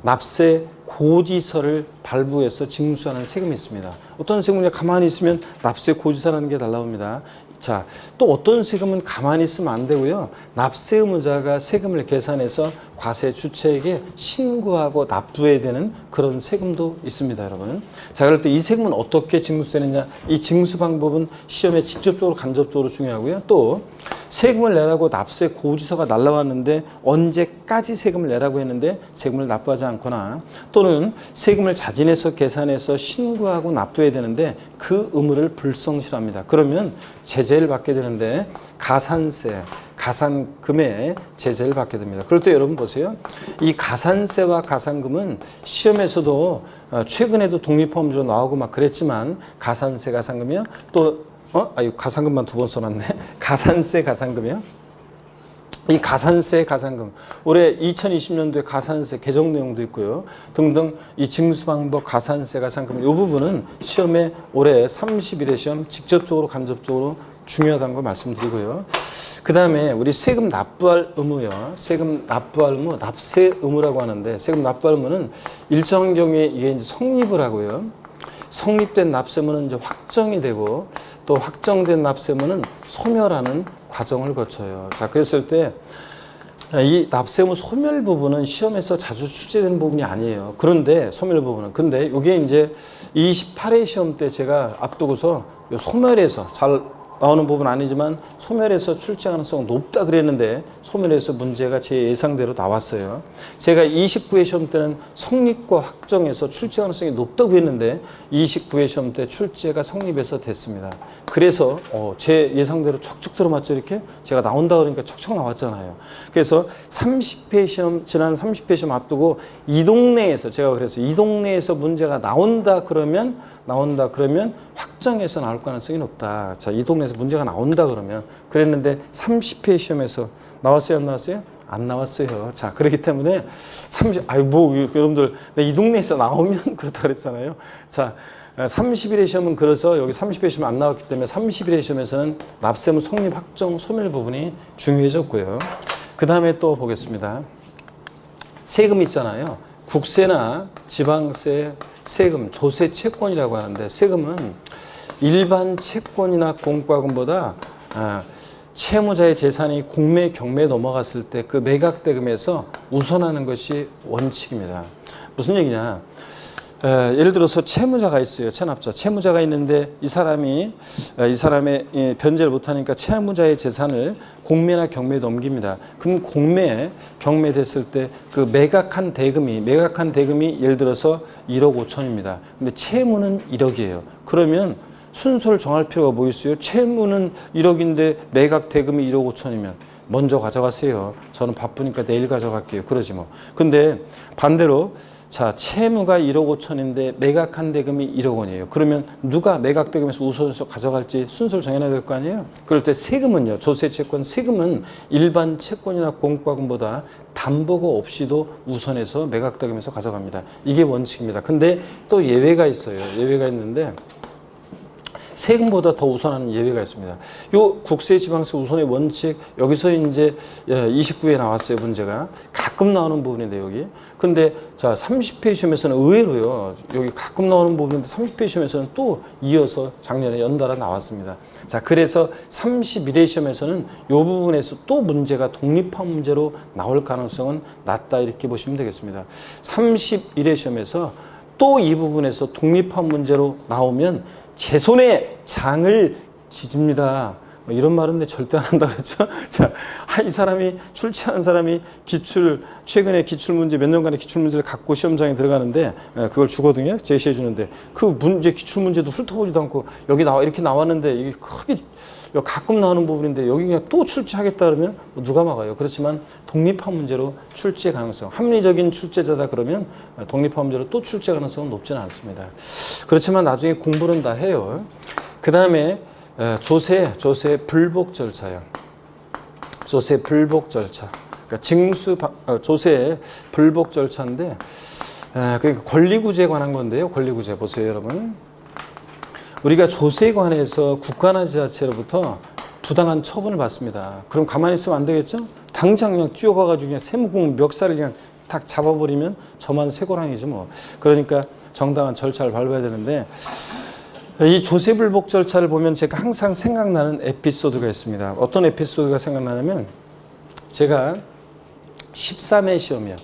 납세 고지서를 발부해서 징수하는 세금이 있습니다. 어떤 세금은 가만히 있으면 납세 고지서라는 게 날라옵니다. 자, 또 어떤 세금은 가만히 있으면 안 되고요. 납세 의무자가 세금을 계산해서 과세 주체에게 신고하고 납부해야 되는 그런 세금도 있습니다, 여러분. 자, 그럴 때 이 세금은 어떻게 징수되느냐. 이 징수 방법은 시험에 직접적으로 간접적으로 중요하고요. 또 세금을 내라고 납세 고지서가 날라왔는데 언제까지 세금을 내라고 했는데 세금을 납부하지 않거나, 또는 세금을 자진해서 계산해서 신고하고 납부해야 되는데 그 의무를 불성실합니다. 그러면 제재를 받게 되는데 가산세, 가산금에 제재를 받게 됩니다. 그럴 때 여러분 보세요. 이 가산세와 가산금은 시험에서도 최근에도 독립범죄로 나오고 막 그랬지만, 가산세, 가산금이요. 또 가산금만 두 번 써놨네. 가산세, 가산금이요. 이 가산세, 가산금, 올해 2020년도에 가산세 개정 내용도 있고요. 등등 이 징수 방법, 가산세, 가산금 이 부분은 시험에 올해 31회 시험 직접적으로 간접적으로 중요하다는 걸 말씀드리고요. 그 다음에 우리 세금 납부할 의무요. 세금 납부할 의무, 납세 의무라고 하는데, 세금 납부할 의무는 일정한 경우에 이게 이제 성립을 하고요. 성립된 납세무는 이제 확정이 되고, 또 확정된 납세무는 소멸하는 과정을 거쳐요. 자, 그랬을 때 이 납세무 소멸 부분은 시험에서 자주 출제되는 부분이 아니에요. 그런데 소멸 부분은, 근데 이게 이제 28회 시험 때 제가 앞두고서 요 소멸에서 잘 나오는 부분은 아니지만 소멸에서 출제 가능성은 높다 그랬는데 소멸에서 문제가 제 예상대로 나왔어요. 제가 29회 시험 때는 성립과 확정에서 출제 가능성이 높다고 했는데 29회 시험 때 출제가 성립해서 됐습니다. 그래서 제 예상대로 척척 들어맞죠. 이렇게 제가 나온다 그러니까 척척 나왔잖아요. 그래서 30회 시험, 지난 30회 시험 앞두고 이 동네에서, 제가 그래서 이 동네에서 문제가 나온다 그러면 확정해서 나올 가능성이 높다. 자, 이 동네에서 문제가 나온다 그러면, 그랬는데 30회 시험에서 나왔어요, 안 나왔어요? 안 나왔어요. 자, 그렇기 때문에 여러분들 이 동네에서 나오면 그렇다 그랬잖아요. 자, 31회 시험은 그래서 여기 30회 시험 안 나왔기 때문에 31회 시험에서는 납세무 성립 확정 소멸 부분이 중요해졌고요. 그 다음에 또 보겠습니다. 세금 있잖아요. 국세나 지방세, 세금, 조세 채권이라고 하는데 세금은 일반 채권이나 공과금보다 채무자의 재산이 공매, 경매에 넘어갔을 때 그 매각대금에서 우선하는 것이 원칙입니다. 무슨 얘기냐? 예를 들어서 채무자가 있어요. 체납자. 채무자가 있는데 이 사람의 변제를 못하니까 채무자의 재산을 공매나 경매에 넘깁니다. 그럼 공매, 경매 됐을 때 그 매각한 대금이 예를 들어서 1억 5천입니다. 근데 채무는 1억이에요. 그러면 순서를 정할 필요가 뭐 있어요? 채무는 1억인데 매각 대금이 1억 5천이면 먼저 가져가세요. 저는 바쁘니까 내일 가져갈게요. 그러지 뭐. 근데 반대로 자, 채무가 1억 5천인데 매각한 대금이 1억 원이에요. 그러면 누가 매각 대금에서 우선해서 가져갈지 순서를 정해놔야 될 거 아니에요? 그럴 때 세금은요, 조세 채권 세금은 일반 채권이나 공과금보다 담보가 없이도 우선해서 매각 대금에서 가져갑니다. 이게 원칙입니다. 근데 또 예외가 있어요. 예외가 있는데 세금보다 더 우선하는 예외가 있습니다. 요 국세지방세 우선의 원칙, 여기서 이제 29에 나왔어요, 문제가. 가끔 나오는 부분인데, 여기. 근데, 자, 30회 시험에서는 의외로요, 여기 가끔 나오는 부분인데 30회 시험에서는 또 이어서 작년에 연달아 나왔습니다. 자, 그래서 31회 시험에서는 요 부분에서 또 문제가 독립한 문제로 나올 가능성은 낮다, 이렇게 보시면 되겠습니다. 31회 시험에서 또 이 부분에서 독립한 문제로 나오면 제 손에 장을 지집니다. 이런 말은 절대 안 한다 그랬죠. 자, 이 사람이 출제한 사람이 최근에 기출문제 몇 년간의 기출문제를 갖고 시험장에 들어가는데 그걸 주거든요. 제시해 주는데 그 문제 기출문제도 훑어보지도 않고 여기 이렇게 나왔는데 이게 크게 가끔 나오는 부분인데 여기 그냥 또 출제하겠다 그러면 누가 막아요. 그렇지만 독립한 문제로 출제 가능성, 합리적인 출제자다 그러면 독립한 문제로 또 출제 가능성은 높지는 않습니다. 그렇지만 나중에 공부는 다 해요. 그 다음에 조세 불복 절차요. 조세 불복 절차. 그러니까 조세 불복 절차인데 그러니까 권리구제에 관한 건데요. 권리구제 보세요, 여러분. 우리가 조세에 관해서 국가나 지자체로부터 부당한 처분을 받습니다. 그럼 가만히 있으면 안 되겠죠? 당장 그냥 뛰어가가지고 그냥 세무공 멱살을 그냥 탁 잡아버리면 저만 쇠고랑이지 뭐. 그러니까 정당한 절차를 밟아야 되는데 이 조세불복 절차를 보면 제가 항상 생각나는 에피소드가 있습니다. 어떤 에피소드가 생각나냐면 제가 13회 시험이요.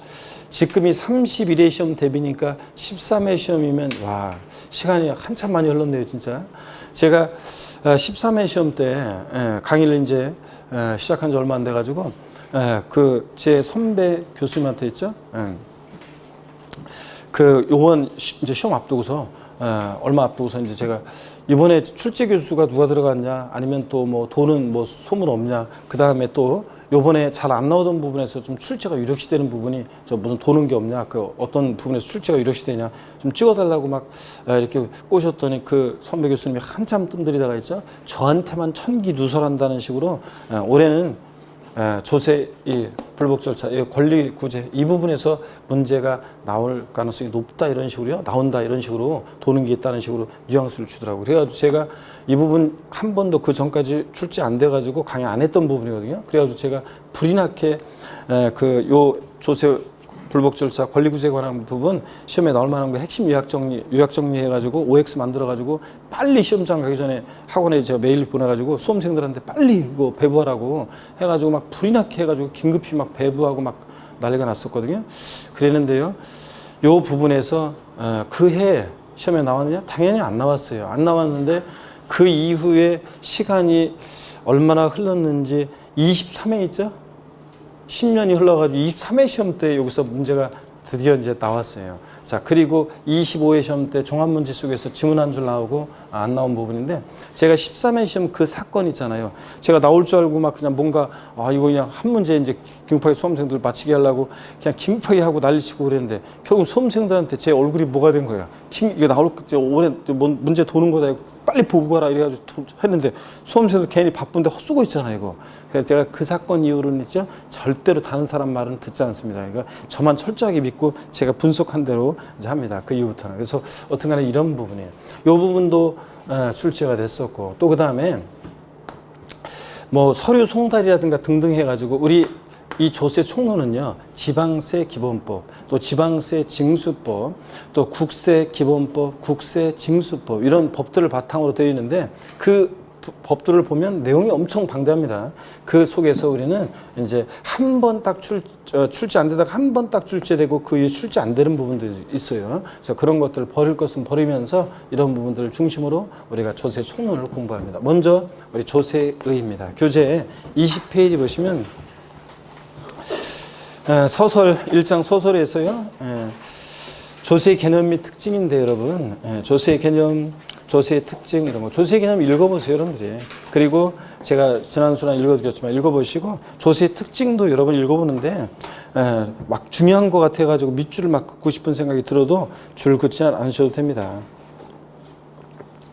지금이 31회 시험 대비니까 13회 시험이면 와 시간이 한참 많이 흘렀네요 진짜. 제가 13회 시험 때 강의를 이제 시작한 지 얼마 안 돼가지고 그 제 선배 교수님한테 있죠. 그 요번 이제 시험 앞두고서 얼마 앞두고서 이제 제가 이번에 출제 교수가 누가 들어갔냐 아니면 또 뭐 돈은 뭐 소문 없냐 그 다음에 또 요번에 잘 안 나오던 부분에서 좀 출제가 유력시 되는 부분이 저 무슨 도는 게 없냐 그 어떤 부분에서 출제가 유력시 되냐 좀 찍어달라고 막 이렇게 꼬셨더니 그 선배 교수님이 한참 뜸들이다가 있죠. 저한테만 천기누설한다는 식으로 올해는 조세 이 불복 절차, 권리 구제 이 부분에서 문제가 나올 가능성이 높다 이런 식으로요. 나온다 이런 식으로 도는 게 있다는 식으로 뉘앙스를 주더라고요. 그래가지고 제가 이 부분 한 번도 그 전까지 출제 안 돼가지고 강의 안 했던 부분이거든요. 그래가지고 제가 불이 나게 그 요 조세 불복 절차 권리 구제에 관한 부분 시험에 나올 만한 거 핵심 요약 정리해가지고 OX 만들어가지고 빨리 시험장 가기 전에 학원에 제가 메일 보내가지고 수험생들한테 빨리 이거 배부하라고 해가지고 막 불이 나게 해가지고 긴급히 막 배부하고 막 난리가 났었거든요. 그랬는데요. 요 부분에서 그 해 시험에 나왔느냐? 당연히 안 나왔어요. 안 나왔는데 그 이후에 시간이 얼마나 흘렀는지 23회 있죠? 10년이 흘러가지고 23회 시험 때 여기서 문제가 드디어 이제 나왔어요. 자, 그리고 25회 시험 때 종합문제 속에서 지문 한 줄 나오고 안 나온 부분인데 제가 13회 시험 그 사건 있잖아요. 제가 나올 줄 알고 막 그냥 뭔가 이거 그냥 한 문제 이제 긴급하게 수험생들 마치게 하려고 그냥 긴급하게 하고 난리치고 그랬는데 결국 수험생들한테 제 얼굴이 뭐가 된 거예요. 이게 나올 올해 문제 도는 거다. 빨리 보고 가라 이래가지고 했는데 수험생들 괜히 바쁜데 헛수고 있잖아요 이거. 그래서 제가 그 사건 이후로는 있죠 절대로 다른 사람 말은 듣지 않습니다. 그러니까 저만 철저하게 믿고 제가 분석한 대로 이제 합니다. 그 이후부터는. 그래서 어떤간에 이런 부분이에요. 이 부분도 출제가 됐었고 또 그 다음에 뭐 서류 송달이라든가 등등 해가지고 우리 이 조세 총론은요, 지방세 기본법, 또 지방세 징수법, 또 국세 기본법, 국세 징수법, 이런 법들을 바탕으로 되어 있는데, 그 법들을 보면 내용이 엄청 방대합니다. 그 속에서 우리는 이제 한 번 딱 출제 안 되다가 한 번 딱 출제되고 그 이후에 출제 안 되는 부분들이 있어요. 그래서 그런 것들을 버릴 것은 버리면서 이런 부분들을 중심으로 우리가 조세 총론을 공부합니다. 먼저 우리 조세의입니다. 교재 20페이지 보시면 서설 1장 소설에서요. 조세 개념 및 특징인데 여러분, 조세 개념, 조세의 특징 이런 거, 조세 개념 읽어보세요, 여러분들이. 그리고 제가 지난 시간에 읽어드렸지만 읽어보시고 조세의 특징도 여러분 읽어보는데 막 중요한 것 같아가지고 밑줄을 막 긋고 싶은 생각이 들어도 줄 긋지 않으셔도 됩니다.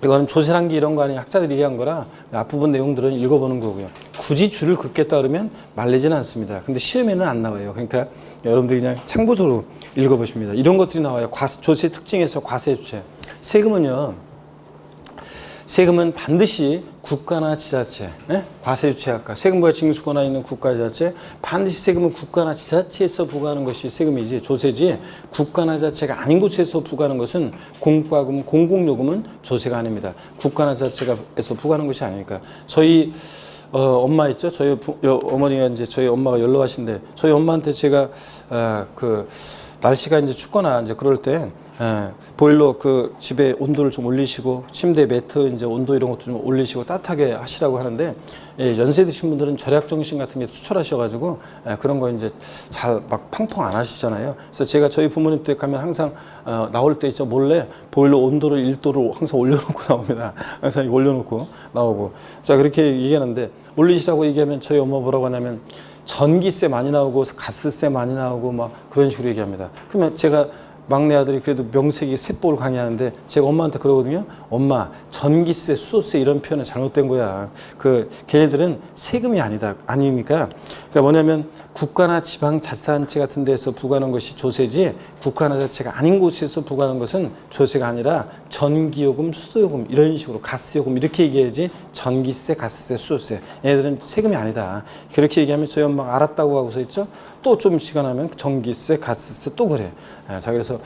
이거는 조세란 게 이런 거 아니에요. 학자들이 얘기한 거라 앞부분 내용들은 읽어보는 거고요. 굳이 줄을 긋겠다 그러면 말리지는 않습니다. 근데 시험에는 안 나와요. 그러니까 여러분들이 그냥 참고적으로 읽어보십니다. 이런 것들이 나와요. 조세 특징에서 과세주체. 세금은 반드시 국가나 지자체, 과세주체 아까 세금과 징수 권한이 있는 국가 지자체, 반드시 세금은 국가나 지자체에서 부과하는 것이 세금이지 조세지, 국가나 지자체가 아닌 곳에서 부과하는 것은 공과금, 공공요금은 조세가 아닙니다. 국가나 지자체에서 부과하는 것이 아니니까. 저희 엄마 있죠? 저희 어머니가 이제 저희 엄마가 연로하신데 저희 엄마한테 제가 그 날씨가 이제 춥거나 이제 그럴 때 보일러 그 집에 온도를 좀 올리시고 침대 매트 이제 온도 이런 것도 좀 올리시고 따뜻하게 하시라고 하는데, 연세 드신 분들은 절약 정신 같은 게 투철하셔가지고 그런 거 이제 잘 막 팡팡 안 하시잖아요. 그래서 제가 저희 부모님 댁 가면 항상 나올 때 있죠, 몰래 보일러 온도를 1도로 항상 올려놓고 나옵니다. 항상 올려놓고 나오고. 자, 그렇게 얘기하는데 올리시라고 얘기하면 저희 엄마 뭐라고 하냐면 전기세 많이 나오고 가스세 많이 나오고 막 그런 식으로 얘기합니다. 그러면 제가 막내 아들이 그래도 명색이 세법을 강의하는데 제가 엄마한테 그러거든요. 엄마, 전기세, 수소세 이런 표현은 잘못된 거야. 걔네들은 세금이 아니니까. 그러니까 뭐냐면 국가나 지방자치단체 같은 데서 부과하는 것이 조세지, 국가나 자체가 아닌 곳에서 부과하는 것은 조세가 아니라 전기요금, 수도요금 이런 식으로 가스요금 이렇게 얘기해야지 전기세, 가스세, 수소세 얘네들은 세금이 아니다. 그렇게 얘기하면 저희 엄마가 알았다고 하고서 있죠. 또 좀 시간 하면 전기세, 가스세 또 그래. 자, 그래서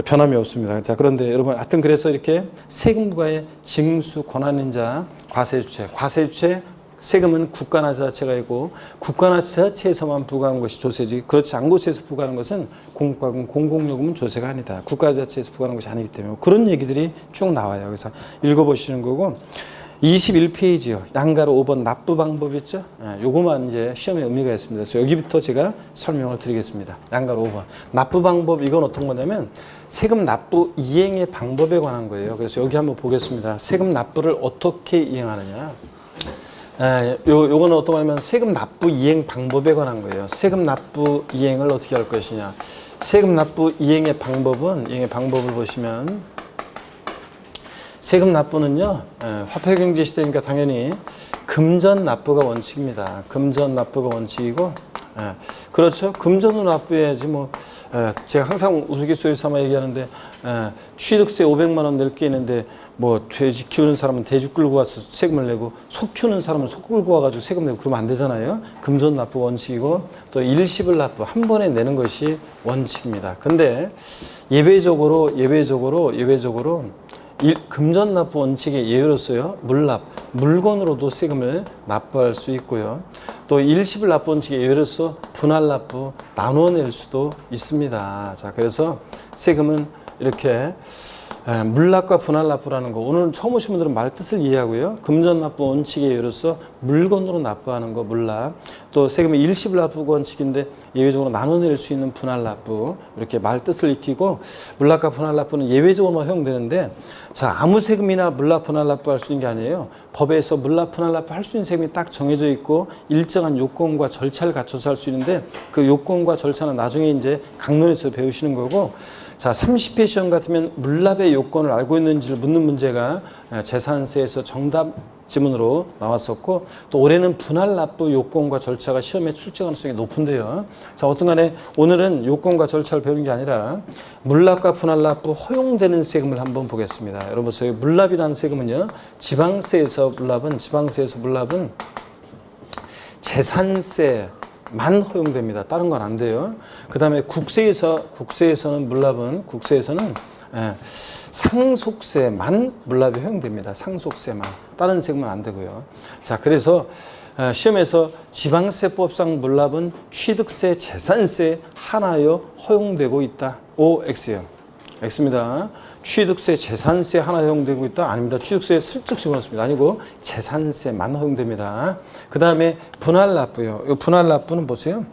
변함이 없습니다. 자, 그런데 여러분, 하여튼 그래서 이렇게 세금 부과의 징수 권한인 자, 과세주체, 세금은 국가나 지자체가 있고 국가나 지자체에서만 부과하는 것이 조세지, 그렇지 않은 곳에서 부과하는 것은 공과금, 공공요금은 조세가 아니다. 국가 지자체에서 부과하는 것이 아니기 때문에 그런 얘기들이 쭉 나와요. 그래서 읽어보시는 거고. 21페이지요. 양가로 5번 납부 방법 있죠? 요거만 이제 시험에 의미가 있습니다. 그래서 여기부터 제가 설명을 드리겠습니다. 양가로 5번. 납부 방법, 이건 어떤 거냐면 세금 납부 이행의 방법에 관한 거예요. 그래서 여기 한번 보겠습니다. 세금 납부를 어떻게 이행하느냐. 요거는 어떤 거냐면 세금 납부 이행 방법에 관한 거예요. 세금 납부 이행을 어떻게 할 것이냐. 세금 납부 이행의 방법을 보시면 세금 납부는요, 화폐경제 시대니까 당연히 금전 납부가 원칙입니다. 금전 납부가 원칙이고, 그렇죠. 금전으로 납부해야지 뭐, 제가 항상 우스갯소리 삼아 얘기하는데, 취득세 500만 원 낼 게 있는데, 뭐, 돼지 키우는 사람은 돼지 끌고 와서 세금을 내고, 소 키우는 사람은 소 끌고 와가지고 세금 내고 그러면 안 되잖아요. 금전 납부가 원칙이고, 또 일시불 납부, 한 번에 내는 것이 원칙입니다. 근데 예외적으로, 금전 납부 원칙의 예외로서요, 물건으로도 세금을 납부할 수 있고요. 또 일시불 납부 원칙의 예외로서 분할 납부, 나누어 낼 수도 있습니다. 자, 그래서 세금은 이렇게 물납과 분할 납부라는 거, 오늘 처음 오신 분들은 말 뜻을 이해하고요. 금전 납부 원칙의 예외로서 물건으로 납부하는 거 물납, 또 세금의 일시불 납부 원칙인데 예외적으로 나눠낼 수 있는 분할 납부, 이렇게 말 뜻을 익히고 물납과 분할 납부는 예외적으로만 허용되는데, 자, 아무 세금이나 물납 분할 납부 할 수 있는 게 아니에요. 법에서 물납 분할 납부 할 수 있는 세금이 딱 정해져 있고 일정한 요건과 절차를 갖춰서 할 수 있는데, 그 요건과 절차는 나중에 이제 강론에서 배우시는 거고, 자, 30회 시험 같으면 물납의 요건을 알고 있는지를 묻는 문제가 재산세에서 정답 지문으로 나왔었고, 또 올해는 분할 납부 요건과 절차가 시험에 출제 가능성이 높은데요. 자, 어떤 간에 오늘은 요건과 절차를 배우는 게 아니라 물납과 분할 납부 허용되는 세금을 한번 보겠습니다. 여러분, 저희 물납이라는 세금은요, 지방세에서 물납은 재산세, 만 허용됩니다. 다른 건 안 돼요. 그 다음에 국세에서는 상속세만 물납이 허용됩니다. 상속세만. 다른 세금은 안 되고요. 자, 그래서 시험에서 지방세법상 물납은 취득세, 재산세 하나여 허용되고 있다. O, X요. X입니다. 취득세, 재산세 하나 허용되고 있다? 아닙니다. 취득세 슬쩍 집어넣습니다. 아니고 재산세만 허용됩니다. 그 다음에 분할납부요. 이 분할납부는 보세요.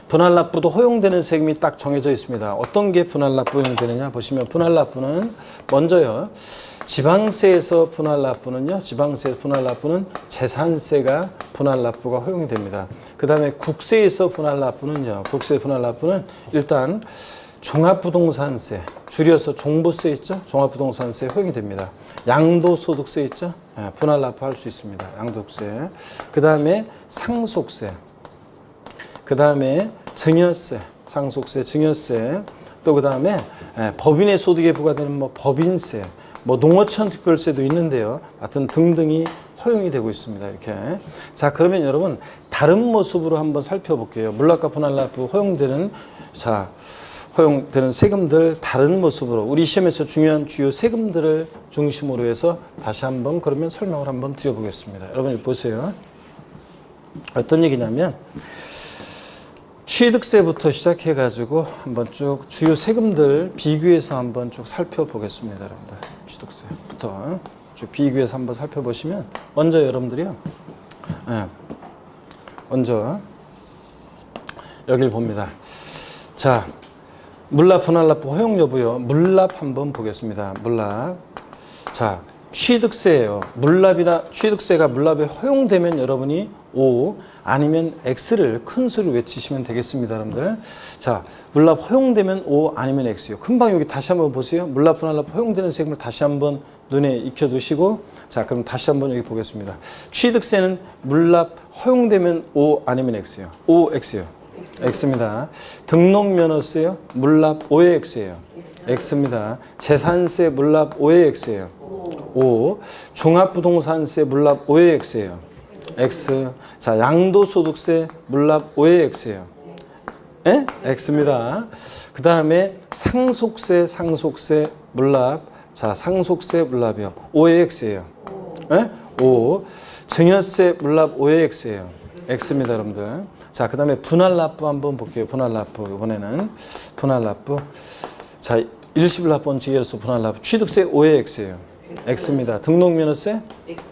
분할납부도 허용되는 세금이 딱 정해져 있습니다. 어떤 게 분할납부 허용되느냐 보시면 분할납부는 먼저요. 지방세에서 분할납부는 재산세가 분할납부가 허용이 됩니다. 그 다음에 국세에서 분할납부는요. 국세 분할납부는 일단 종합부동산세, 줄여서 종부세 있죠? 종합부동산세 허용이 됩니다. 양도소득세 있죠? 분할납부 할 수 있습니다. 양도세. 그 다음에 상속세. 그 다음에 증여세, 상속세, 증여세. 또 그 다음에 법인의 소득에 부과되는 뭐 법인세, 뭐 농어촌 특별세도 있는데요. 하여튼 등등이 허용이 되고 있습니다. 이렇게. 자, 그러면 여러분 다른 모습으로 한번 살펴볼게요. 물납과 분할납부 허용되는 세금들 다른 모습으로 우리 시험에서 중요한 주요 세금들을 중심으로 해서 다시 한번 그러면 설명을 한번 드려보겠습니다. 여러분 보세요. 어떤 얘기냐면 취득세부터 시작해가지고 한번 쭉 주요 세금들 비교해서 한번 쭉 살펴보겠습니다. 여러분들 취득세부터 쭉 비교해서 한번 살펴보시면 먼저 여러분들이요. 먼저 여기를 봅니다. 자, 물납, 분할납부 허용 여부요. 물납 한번 보겠습니다. 물납. 자, 취득세예요. 취득세가 물납에 허용되면 여러분이 O 아니면 X를 큰 소리로 외치시면 되겠습니다, 여러분들. 자, 물납 허용되면 O 아니면 X요. 금방 여기 다시 한번 보세요. 물납, 분할납부 허용되는 세금을 다시 한번 눈에 익혀두시고, 자, 그럼 다시 한번 여기 보겠습니다. 취득세는 물납 허용되면 O 아니면 X요. O, X요. X입니다. 등록면허세요. 물납 O의 X예요. X입니다. 재산세 물납 O의 X예요. O. 종합부동산세 물납 O의 X예요. X. 자, 양도소득세 물납 O의 X예요. 에? X입니다. 그 다음에 상속세 물납. 자, 상속세 물납이요. O의 X예요. 에? O. 증여세 물납 O의 X예요. X입니다, 여러분들. 자, 그 다음에 분할납부 한번 볼게요. 분할납부. 이번에는 분할납부. 자, 일시불납부원칙 예로서 분할납부. 취득세 O의 X예요. X입니다. 등록면허세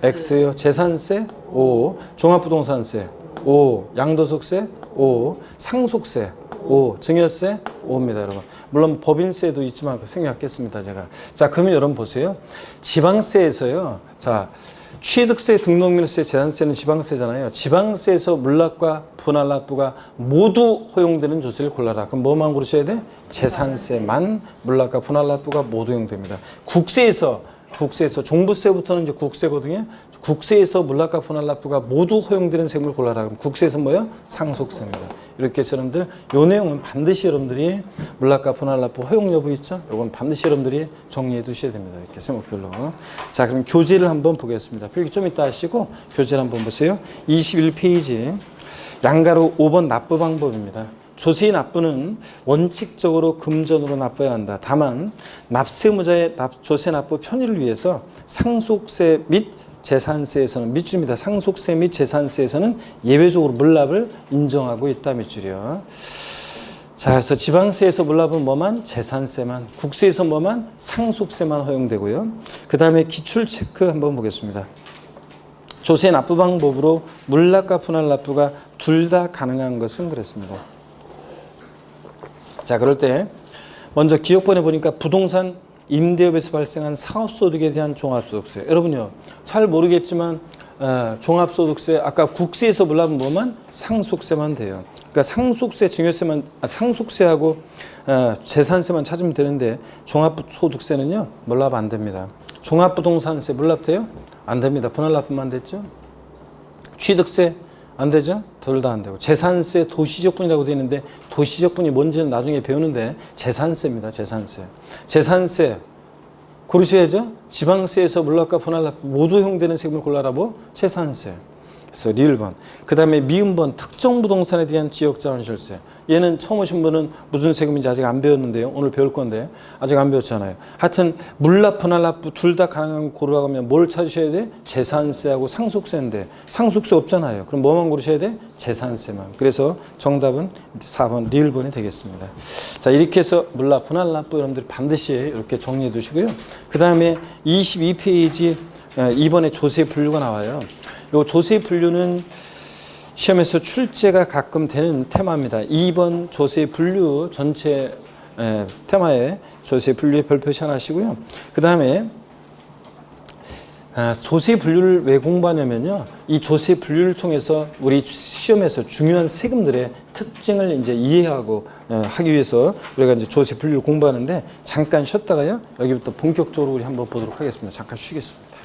X예요. 재산세 O. 종합부동산세 O. 양도소득세 O. 상속세 O. 증여세 O입니다, 여러분. 물론 법인세도 있지만 생략했습니다, 제가. 자, 그러면 여러분 보세요. 지방세에서요. 자, 취득세, 등록면허세, 재산세는 지방세잖아요. 지방세에서 물납과 분할납부가 모두 허용되는 조세를 골라라. 그럼 뭐만 고르셔야 돼? 재산세만 물납과 분할납부가 모두 허용됩니다. 국세에서 종부세부터는 이제 국세거든요. 국세에서 물납과 분할납부가 모두 허용되는 세금을 골라라. 그럼 국세에서 뭐예요? 상속세입니다. 이렇게 해서 여러분들 요 내용은 반드시 여러분들이 물납과 분할납부 허용 여부 있죠? 요건 반드시 여러분들이 정리해 두셔야 됩니다. 이렇게 세목별로. 자, 그럼 교재를 한번 보겠습니다. 필기 좀 이따 하시고 교재를 한번 보세요. 21페이지 양가로 5번 납부 방법입니다. 조세의 납부는 원칙적으로 금전으로 납부해야 한다. 다만 납세무자의 조세 납부 편의를 위해서 상속세 및 재산세에서는 밑줄입니다. 상속세 및 재산세에서는 예외적으로 물납을 인정하고 있다. 밑줄이요. 자, 그래서 지방세에서 물납은 뭐만? 재산세만. 국세에서 뭐만? 상속세만 허용되고요. 그 다음에 기출 체크 한번 보겠습니다. 조세 납부 방법으로 물납과 분할납부가 둘 다 가능한 것은 그렇습니다. 자, 그럴 때 먼저 기억본에 보니까 부동산 임대업에서 발생한 사업소득에 대한 종합소득세. 여러분요, 잘 모르겠지만 종합소득세 아까 국세에서 물납은 뭐만? 상속세만 돼요. 그러니까 상속세, 증여세만 상속세하고 재산세만 찾으면 되는데 종합소득세는요 물납 안 됩니다. 종합부동산세 물납 돼요? 안 됩니다. 분할납부만 됐죠. 취득세 안 되죠? 둘 다 안 되고. 재산세 도시적분이라고 되어 있는데 도시적분이 뭔지는 나중에 배우는데 재산세입니다. 재산세 고르셔야죠. 지방세에서 물납과 분할납부 모두 허용되는 세금을 골라라. 뭐? 재산세. 그래서 리을번. 그 다음에 미음번 특정 부동산에 대한 지역자원시설세. 얘는 처음 오신 분은 무슨 세금인지 아직 안 배웠는데요. 오늘 배울 건데 아직 안 배웠잖아요. 하여튼 물납부, 날납부 둘 다 가능한 고르라고 하면 뭘 찾으셔야 돼? 재산세하고 상속세인데 상속세 없잖아요. 그럼 뭐만 고르셔야 돼? 재산세만. 그래서 정답은 4번 리을번이 되겠습니다. 자, 이렇게 해서 물납부, 날납부 여러분들 반드시 이렇게 정리해 두시고요. 그 다음에 22페이지 2번에 조세 분류가 나와요. 요 조세 분류는 시험에서 출제가 가끔 되는 테마입니다. 2번 조세 분류 전체 테마에 조세 분류에 별 표시 하나 하시고요. 그 다음에 조세 분류를 왜 공부하냐면요. 이 조세 분류를 통해서 우리 시험에서 중요한 세금들의 특징을 이제 이해하고 하기 위해서 우리가 이제 조세 분류를 공부하는데 잠깐 쉬었다가요. 여기부터 본격적으로 우리 한번 보도록 하겠습니다. 잠깐 쉬겠습니다.